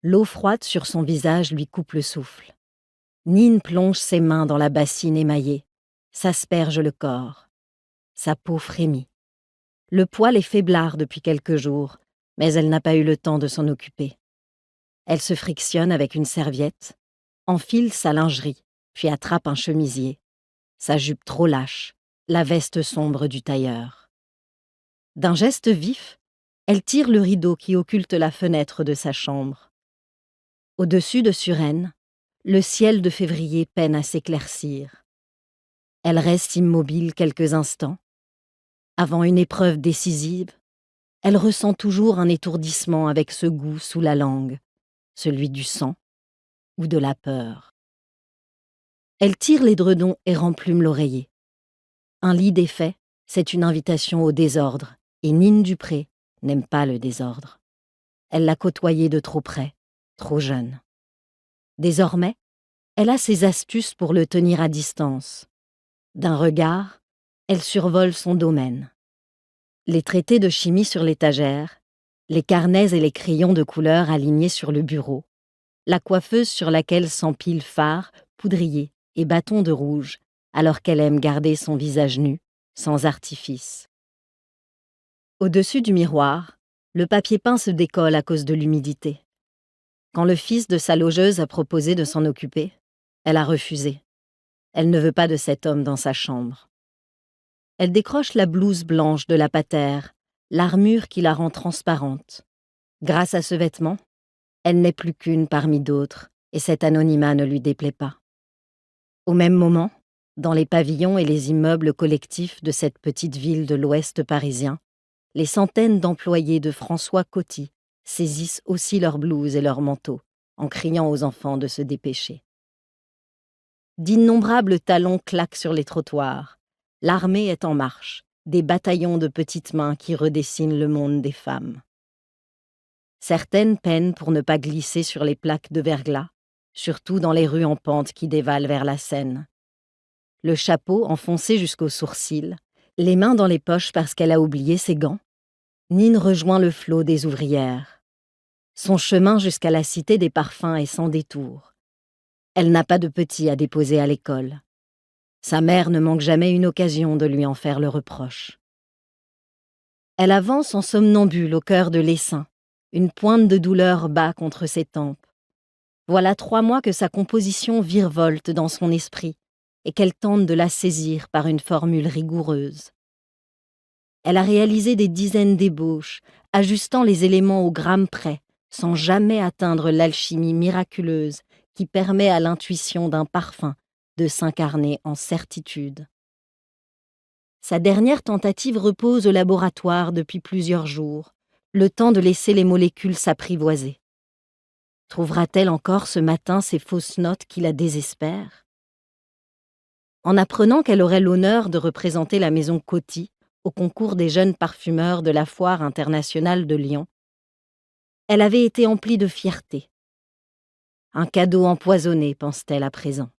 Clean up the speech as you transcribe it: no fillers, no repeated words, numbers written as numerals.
L'eau froide sur son visage lui coupe le souffle. Nin plonge ses mains dans la bassine émaillée, s'asperge le corps. Sa peau frémit. Le poil est faiblard depuis quelques jours, mais elle n'a pas eu le temps de s'en occuper. Elle se frictionne avec une serviette, enfile sa lingerie, puis attrape un chemisier. Sa jupe trop lâche, la veste sombre du tailleur. D'un geste vif, elle tire le rideau qui occulte la fenêtre de sa chambre. Au-dessus de Suresnes, le ciel de février peine à s'éclaircir. Elle reste immobile quelques instants. Avant une épreuve décisive, elle ressent toujours un étourdissement avec ce goût sous la langue, celui du sang ou de la peur. Elle tire l'édredon et remplume l'oreiller. Un lit défait, c'est une invitation au désordre, et Nin Dupré n'aime pas le désordre. Elle l'a côtoyé de trop près, trop jeune. Désormais, elle a ses astuces pour le tenir à distance. D'un regard, elle survole son domaine. Les traités de chimie sur l'étagère, les carnets et les crayons de couleur alignés sur le bureau, la coiffeuse sur laquelle s'empilent fards, poudriers et bâtons de rouge, alors qu'elle aime garder son visage nu, sans artifice. Au-dessus du miroir, le papier peint se décolle à cause de l'humidité. Quand le fils de sa logeuse a proposé de s'en occuper, elle a refusé. Elle ne veut pas de cet homme dans sa chambre. Elle décroche la blouse blanche de la patère, l'armure qui la rend transparente. Grâce à ce vêtement, elle n'est plus qu'une parmi d'autres, et cet anonymat ne lui déplaît pas. Au même moment, dans les pavillons et les immeubles collectifs de cette petite ville de l'Ouest parisien, les centaines d'employés de François Coty saisissent aussi leurs blouses et leurs manteaux, en criant aux enfants de se dépêcher. D'innombrables talons claquent sur les trottoirs. L'armée est en marche, des bataillons de petites mains qui redessinent le monde des femmes. Certaines peinent pour ne pas glisser sur les plaques de verglas, surtout dans les rues en pente qui dévalent vers la Seine. Le chapeau enfoncé jusqu'aux sourcils, les mains dans les poches parce qu'elle a oublié ses gants, Nin rejoint le flot des ouvrières. Son chemin jusqu'à la cité des parfums est sans détour. Elle n'a pas de petits à déposer à l'école. Sa mère ne manque jamais une occasion de lui en faire le reproche. Elle avance en somnambule au cœur de l'essaim. Une pointe de douleur bat contre ses tempes. Voilà 3 mois que sa composition virevolte dans son esprit et qu'elle tente de la saisir par une formule rigoureuse. Elle a réalisé des dizaines d'ébauches, ajustant les éléments au gramme près, sans jamais atteindre l'alchimie miraculeuse qui permet à l'intuition d'un parfum de s'incarner en certitude. Sa dernière tentative repose au laboratoire depuis plusieurs jours, le temps de laisser les molécules s'apprivoiser. Trouvera-t-elle encore ce matin ces fausses notes qui la désespèrent? En apprenant qu'elle aurait l'honneur de représenter la maison Coty au concours des jeunes parfumeurs de la Foire internationale de Lyon, elle avait été emplie de fierté. Un cadeau empoisonné, pense-t-elle à présent.